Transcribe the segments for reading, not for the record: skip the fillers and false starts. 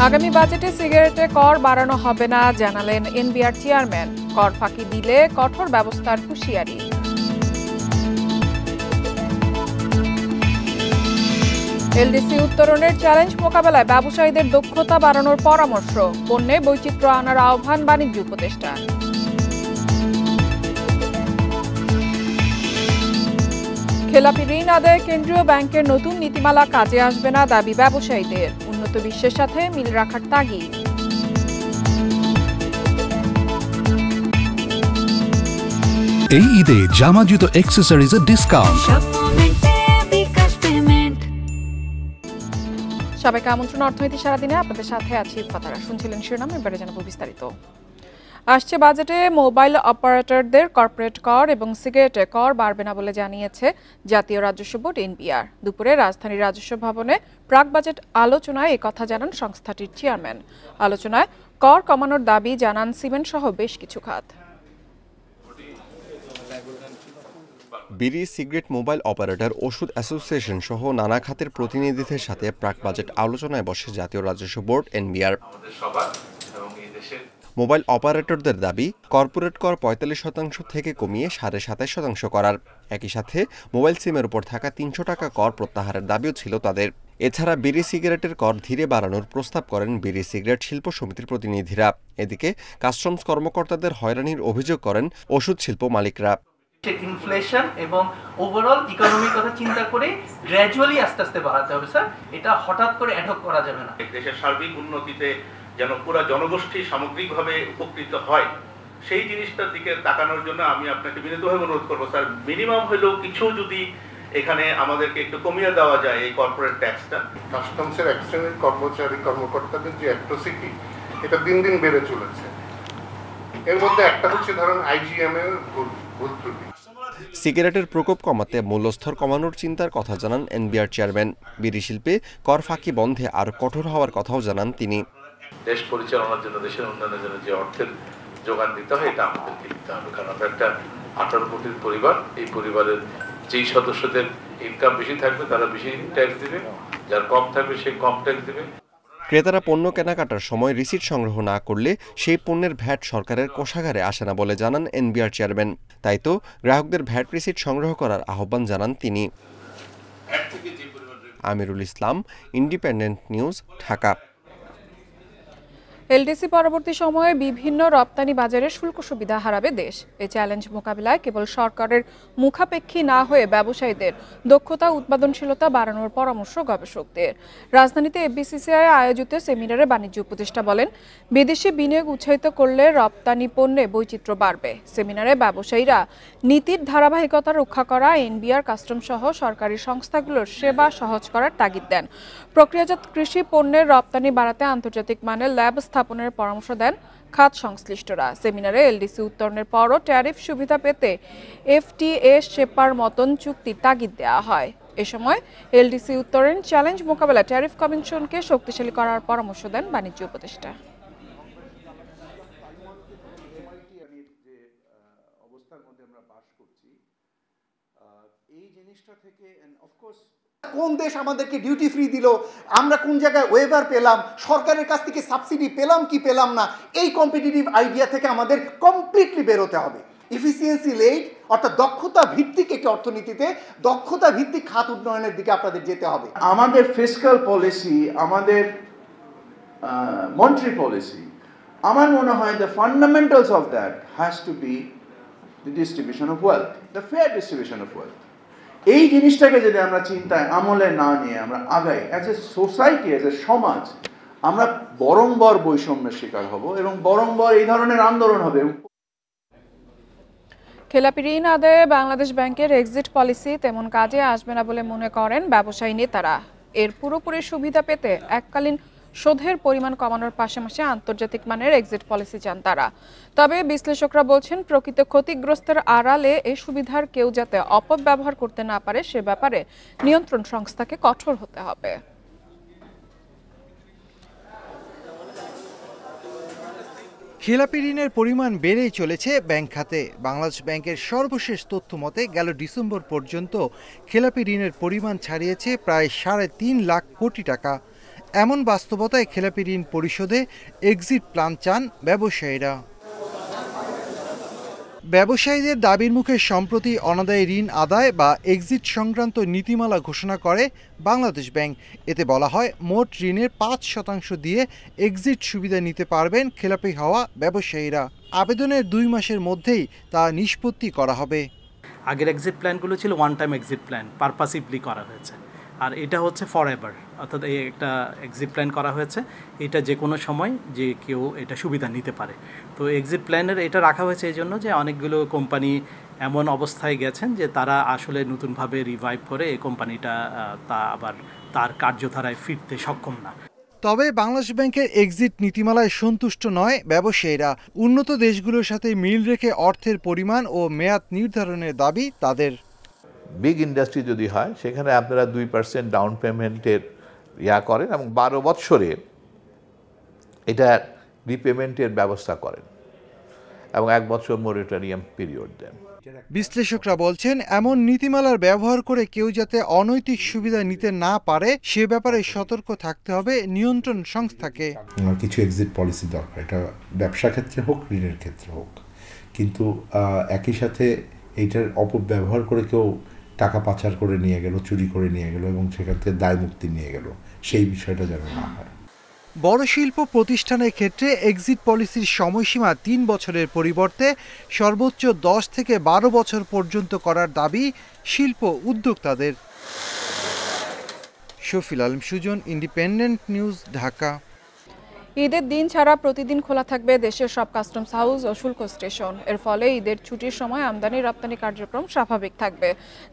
আগামী বাজেটে সিগারেটে কর বাড়ানো হবে না জানালেন এনবিআর চেয়ারম্যান। কর ফাঁকি দিলে কঠোর ব্যবস্থার হুঁশিয়ারি। এলডিসি উত্তরণের চ্যালেঞ্জ মোকাবেলায় ব্যবসায়ীদের দক্ষতা বাড়ানোর পরামর্শ। পণ্যে বৈচিত্র্য আনার আহ্বান বাণিজ্য উপদেষ্টা। খেলাপি ঋণ আদায়ে কেন্দ্রীয় ব্যাংকের নতুন নীতিমালা কাজে আসবে না দাবি ব্যবসায়ীদের। উন্নত বিশ্বের সাথে মিল রাখার তাগিদ। এই ঈদে জামা জুতো অ্যাক্সেসরিজের ডিসকাউন্ট। সবাইকে আমন্ত্রণ অর্থনীতি সারাদিনে আপনাদের সাথে আছি ফাতারা। শুনছিলেন শিরোনাম, এবারে জানাবো বিস্তারিত। আসছে বাজেটে মোবাইল অপারেটরদের কর্পোরেট কর এবং সিগারেটে কর বাড়বে না বলে জানিয়েছে জাতীয় রাজস্ব বোর্ড এনবিআর। দুপুরে রাজধানীর রাজস্ব ভবনে প্রাক বাজেট আলোচনায় একথা জানান সংস্থাটির চেয়ারম্যান। আলোচনায় কর কমানোর দাবি জানান সিমেন্ট সহ বেশ কিছু খাত। বিড়ি, সিগারেট, মোবাইল অপারেটর, ওষুধ অ্যাসোসিয়েশন সহ নানা খাতের প্রতিনিধিদের সাথে প্রাক বাজেট আলোচনায় বসে জাতীয় রাজস্ব বোর্ড এনবিআর। মোবাইল অপারেটরদের দাবি কর্পোরেট কর ৪৫% থেকে কমিয়ে ২৭.৫% করার। একই সাথে মোবাইল সিমের উপর থাকা ৩০০ টাকা কর প্রত্যাহারের দাবিও ছিল তাদের। এছাড়া বিড়ি সিগারেটের কর ধীরে বাড়ানোর প্রস্তাব করেন বিড়ি সিগারেট শিল্প সমিতির প্রতিনিধিরা। এদিকে কাস্টমস কর্মকর্তাদের হয়রানির অভিযোগ করেন ওষুধ শিল্প মালিকরা। ইনফ্লেশন এবং ওভারঅল ইকোনমির কথা চিন্তা করে গ্র্যাজুয়ালি আস্তে আস্তে বাড়াতে হবে স্যার, এটা হঠাৎ করে অ্যাডক করা যাবে না। দেশের সার্বিক উন্নতিতে যেন পুরো জনগোষ্ঠী সামগ্রিকভাবে উপকৃত হয়, সেই জিনিসটার দিকে তাকানোর জন্য আমি আপনাকে বিনীতভাবে অনুরোধ করবো স্যার, মিনিমাম হলেও কিছু যদি এখানে আমাদেরকে একটু কমিয়ে দেওয়া যায় এই কর্পোরেট ট্যাক্সটা। কাস্টমসের এক্সটার্নাল কর্মকর্তাদের যে অ্যাট্রোসিটি, এটা দিন দিন বেড়ে চলেছে। এর মধ্যে একটা হচ্ছে ধরুন আইজিএম এর ভুল ত্রুটি। সিগারেটের প্রকোপ কমাতে মূল্যস্তর কমানোর চিন্তার কথা জানান এনবিআর চেয়ারম্যান। বিড়ি শিল্পে কর ফাঁকি বন্ধে আরো কঠোর হওয়ার কথাও জানান তিনি। দেশ পরিচালনার জন্য, দেশের উন্নয়নের জন্য যে অর্থের যোগান দিতে হয়, এটা আমাদেরকে দিতে হবে। কারণ আমরা একটা 18 কোটির পরিবার, এই পরিবারের যেই সদস্যদের ইনকাম বেশি থাকবে তারা বেশি ট্যাক্স দিবে, যার কম থাকবে সে কম ট্যাক্স দিবে। ক্রেতারা পণ্য কেনাকাটার সময় রিসিট সংগ্রহ না করলে সেই পণ্যের ভ্যাট সরকারের কোষাগারে আসে না বলে জানান এনবিআর চেয়ারম্যান। তাই তো গ্রাহকদের ভ্যাট রিসিট সংগ্রহ করার আহ্বান জানান তিনি। Amirul Islam, independent news, Dhaka. LDC পরবর্তী সময়ে বিভিন্ন রপ্তানি বাজারে শুল্ক সুবিধা হারাবে দেশ। এই চ্যালেঞ্জ মোকাবিলায় কেবল সরকারের মুখাপেক্ষী না হয়ে ব্যবসায়ীদের দক্ষতা উৎপাদনশীলতা বাড়ানোর পরামর্শ গবেষকদের। রাজধানীতে এফবিসিসিআই আয়োজিত সেমিনারে বাণিজ্য উপদেষ্টা বলেন, বিদেশি বিনিয়োগ উৎসাহিত করলে রপ্তানি পণ্যে বৈচিত্র্য বাড়বে। সেমিনারে ব্যবসায়ীরা নীতির ধারাবাহিকতা রক্ষা করা, এনবিআর, কাস্টম সহ সরকারি সংস্থাগুলোর সেবা সহজ করার তাগিদ দেন। প্রক্রিয়াজাত কৃষি পণ্যের রপ্তানি বাড়াতে আন্তর্জাতিক মানের ল্যাব স্থাপনের পরামর্শ দেন খাত সংশ্লিষ্টরা। সেমিনারে এলডিসি উত্তরণের পরও ট্যারিফ সুবিধা পেতে এফটিএ শেপার মতন চুক্তির তাগিদ দেওয়া হয়। এ সময় এলডিসি উত্তরণ চ্যালেঞ্জ মোকাবেলা ট্যারিফ কমিশনকে শক্তিশালী করার পরামর্শ দেন বাণিজ্য উপদেষ্টা। কোন দেশ আমাদেরকে ডিউটি ফ্রি দিল, আমরা কোন জায়গায় ওয়েভার পেলাম, সরকারের কাছ থেকে সাবসিডি পেলাম কি পেলাম না, এই কম্পিটিটিভ আইডিয়া থেকে আমাদের কমপ্লিটলি বেরোতে হবে। এফিসিয়েন্সি লেড অর্থাৎ দক্ষতা ভিত্তিক একটি অর্থনীতিতে দক্ষতা ভিত্তিক খাত উন্নয়নের দিকে আপনাদের যেতে হবে। আমাদের ফিসক্যাল পলিসি, আমাদের মনিটারি পলিসি, আমার মনে হয় the fundamentals of that has to B the distribution of wealth, the fair distribution of wealth. এই জিনিসটাকে যদি আমরা চিন্তায় আমলে না নিয়ে আমরা আগাই as a society, as a সমাজ, আমরা বরংবার বৈষম্যের শিকার হব এবং বরংবার এই ধরনের আন্দোলন হবে। খেলাপি ঋণ আদায়ে বাংলাদেশ ব্যাংকের এক্সিট পলিসি তেমন কাজে আসবে না বলে মনে করেন ব্যবসায়ী নেতারা। এর পুরোপুরি সুবিধা পেতে এককালীন শোধের পরিমাণ কমানোর পাশাপাশি আন্তর্জাতিক মানের এক্সিট পলিসি চান তারা। তবে বিশ্লেষকরা বলছেন, প্রকৃত ক্ষতিগ্রস্তের আড়ালে এই সুবিধার কেউ যাতে অপব্যবহার করতে না পারে সে ব্যাপারে নিয়ন্ত্রণ সংস্থাকে কঠোর হতে হবে। খেলাপি ঋণের পরিমাণ বেড়েই চলেছে ব্যাংক খাতে। বাংলাদেশ ব্যাংকের সর্বশেষ তথ্য মতে গেল ডিসেম্বর পর্যন্ত খেলাপি ঋণের পরিমাণ ছাড়িয়েছে প্রায় ৩.৫ লাখ কোটি টাকা। এমন বাস্তবতায় খেলাপি ঋণ পরিশোধে এক্সিট প্ল্যান চান ব্যবসায়ীরা। ব্যবসায়ীদের দাবির মুখে সম্প্রতি অনাদায়ী ঋণ আদায় বা এক্সিট সংক্রান্ত নীতিমালা ঘোষণা করে বাংলাদেশ ব্যাংক। এতে বলা হয়, মোট ঋণের ৫% দিয়ে এক্সিট সুবিধা নিতে পারবেন খেলাপি হওয়া ব্যবসায়ীরা। আবেদনের 2 মাসের মধ্যেই তা নিষ্পত্তি করা হবে। আগের এক্সিট প্ল্যানগুলো ছিল ওয়ান টাইম এক্সিট প্ল্যান, পারপাসিভলি করা হয়েছে, আর এটা হচ্ছে ফর এভার, অর্থাৎ এই একটা এক্সিট প্ল্যান করা হয়েছে, এটা যে কোনো সময় যে কেউ এটা সুবিধা নিতে পারে। তো এক্সিট প্ল্যানের এটা রাখা হয়েছে এই জন্য যে অনেকগুলো কোম্পানি এমন অবস্থায় গেছেন যে তারা আসলে নতুনভাবে রিভাইভ করে এই কোম্পানিটা তা আবার তার কার্যধারায় ফিরতে সক্ষম না। তবে বাংলাদেশ ব্যাংকের এক্সিট নীতিমালায় সন্তুষ্ট নয় ব্যবসায়ীরা। উন্নত দেশগুলোর সাথে মিল রেখে অর্থের পরিমাণ ও মেয়াদ নির্ধারণের দাবি তাদের। বিগ ইন্ডাস্ট্রি যদি হয় সেখানে আপনারা 2% ডাউন পেমেন্টের করেন এবং 12 বৎসরে এটা রিপেমেন্টের ব্যবস্থা করেন এবং 1 বছর মোরাটোরিয়াম পিরিয়ড দেন। বিশ্লেষকরা বলছেন, এমন নীতিমালার ব্যবহার করে কেউ যাতে অনৈতিক সুবিধা নিতে না পারে সে ব্যাপারে সতর্ক থাকতে হবে নিয়ন্ত্রণ সংস্থাকে। কিছু এক্সিট পলিসি দরকার, এটা ব্যবসা ক্ষেত্রে হোক, ঋণের ক্ষেত্রে হোক, কিন্তু একই সাথে এইটার অপব্যবহার করে কেউ টাকা পাচার করে নিয়ে গেল, চুরি করে নিয়ে গেল এবং সেখান থেকে দায় মুক্তি নিয়ে গেল, সেই বিষয়টা যেন না হয়। বড় শিল্প প্রতিষ্ঠানের ক্ষেত্রে এক্সিট পলিসির সময়সীমা 3 বছরের পরিবর্তে সর্বোচ্চ 10 থেকে 12 বছর পর্যন্ত করার দাবি শিল্প উদ্যোক্তাদের। Shafil Alam Sujan, independent news, Dhaka. ঈদের দিন ছাড়া প্রতিদিন খোলা থাকবে দেশের সব কাস্টমস হাউস ও শুল্ক স্টেশন। এর ফলে ঈদের ছুটির সময় আমদানি রপ্তানি কার্যক্রম স্বাভাবিক থাকবে।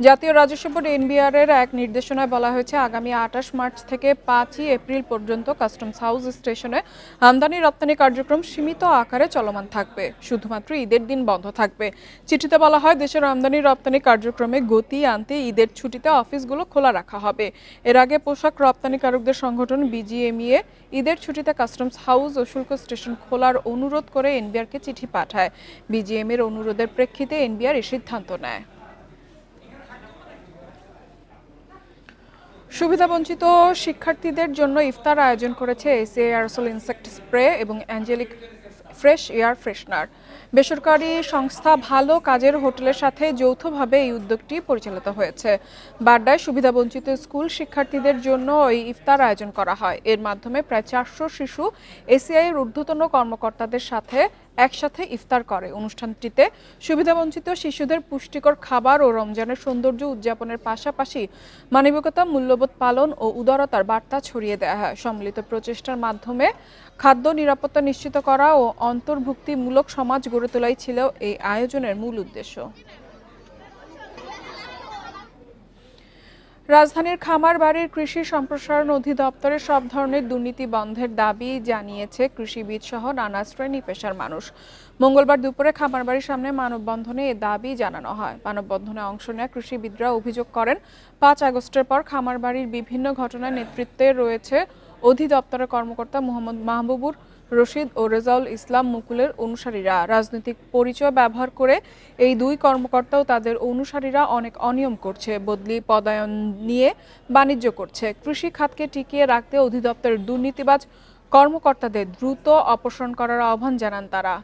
জাতীয় রাজস্ব বোর্ড এনবিআর এর এক নির্দেশনায় বলা হয়েছে, আগামী 28 মার্চ থেকে 5ই এপ্রিল পর্যন্ত কাস্টমস হাউস স্টেশনে আমদানি রপ্তানি কার্যক্রম সীমিত আকারে চলমান থাকবে, শুধুমাত্র ঈদের দিন বন্ধ থাকবে। চিঠিতে বলা হয়, দেশের আমদানি রপ্তানি কার্যক্রমে গতি আনতে ঈদের ছুটিতে অফিসগুলো খোলা রাখা হবে। এর আগে পোশাক রপ্তানিকারকদের সংগঠন বিজিএমইএ ঈদের ছুটিতে কাস্টমস হাউস ও শুল্ক স্টেশন খোলার অনুরোধ করে এনবিআরকে চিঠি পাঠায়। বিজিএম এর অনুরোধের প্রেক্ষিতে এনবিআর এই সিদ্ধান্ত নেয়। সুবিধাবঞ্চিত শিক্ষার্থীদের জন্য ইফতার আয়োজন করেছে এসিআই এয়ারসল ইনসেক্ট স্প্রে এবং অ্যাঞ্জেলিক ফ্রেশ এয়ার ফ্রেশনার। বেসরকারি সংস্থা ভালো কাজের হোটেলের সাথে যৌথভাবে এই উদ্যোগটি পরিচালিত হয়েছে। বাড্ডায় সুবিধাবঞ্চিত স্কুল শিক্ষার্থীদের জন্য এই ইফতার আয়োজন করা হয়। এর মাধ্যমে প্রায় 400 শিশু এসিআই এর ঊর্ধ্বতন কর্মকর্তাদের সাথে একসাথে ইফতার করে। অনুষ্ঠানটিতে সুবিধাবঞ্চিত শিশুদের পুষ্টিকর খাবার ও রমজানের সৌন্দর্য উদযাপনের পাশাপাশি মানবিকতা, মূল্যবোধ পালন ও উদারতার বার্তা ছড়িয়ে দেওয়া হয়। সম্মিলিত প্রচেষ্টার মাধ্যমে খাদ্য নিরাপত্তা নিশ্চিত করা ও অন্তর্ভুক্তিমূলক সমাজ গড়ে তোলাই ছিল এই আয়োজনের মূল উদ্দেশ্য। রাজধানীর খামারবাড়ির কৃষি সম্প্রসারণ অধিদপ্তরের সব ধরনের দুর্নীতি বন্ধের দাবি জানিয়েছে কৃষিবিদ সহ নানা শ্রেণী পেশার মানুষ। মঙ্গলবার দুপুরে খামারবাড়ির সামনে মানববন্ধনে এ দাবি জানানো হয়। মানববন্ধনে অংশ নেওয়া কৃষিবিদরা অভিযোগ করেন, 5 আগস্টের পর খামারবাড়ির বিভিন্ন ঘটনায় নেতৃত্বে রয়েছে অধিদপ্তরের কর্মকর্তা মোহাম্মদ মাহবুবুর রশিদ ও রেজাউল ইসলাম মুকুলের অনুসারীরা। রাজনৈতিক পরিচয় ব্যবহার করে এই 2 কর্মকর্তা ও তাদের অনুসারীরা অনেক অনিয়ম করছে, বদলি পদায়ন নিয়ে বাণিজ্য করছে। কৃষি খাতকে টিকিয়ে রাখতে অধিদপ্তরের দুর্নীতিবাজ কর্মকর্তাদের দ্রুত অপসারণ করার আহ্বান জানান তারা।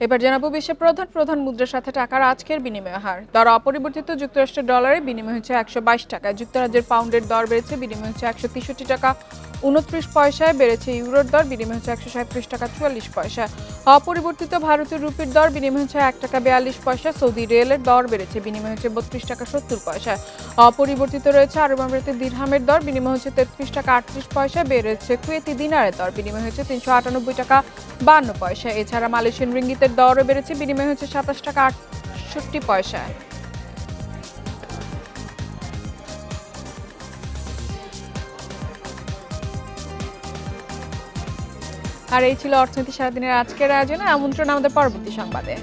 এবার জানাবো বিশ্বের প্রধান মুদ্রার সাথে টাকার আজকের বিনিময় হার। দর অপরিবর্তিত যুক্তরাষ্ট্রের ডলারে বিনিময় হচ্ছে 122 টাকা। যুক্তরাজ্যের পাউন্ডের দর বেড়েছে, বিনিময় হচ্ছে 163 টাকা 29 পয়সায়। বেড়েছে ইউরোর দর, বিনিময় হচ্ছে 137 টাকা 44 পয়সা। অপরিবর্তিত ভারতীয় রুপির দর বিনিময় হচ্ছে 1 টাকা 42 পয়সা। সৌদি রিয়ালের দর বেড়েছে, বিনিময় হচ্ছে 32 টাকা 70 পয়সা। অপরিবর্তিত রয়েছে আরব আমিরাতের দিরহামের দর, বিনিময় হচ্ছে 33 টাকা 38 পয়সা। বেড়েছে কুয়েতি দিনারের দর, বিনিময় হচ্ছে 398 টাকা 52 পয়সা। এছাড়া মালয়েশিয়ান রিঙ্গিতের দরও বেড়েছে, বিনিময় হচ্ছে 27 টাকা 68 পয়সা। আর এই ছিল অর্থনীতি সারাদিনের আজকের আয়োজনে। আমন্ত্রণ আমাদের পরবর্তী সংবাদে।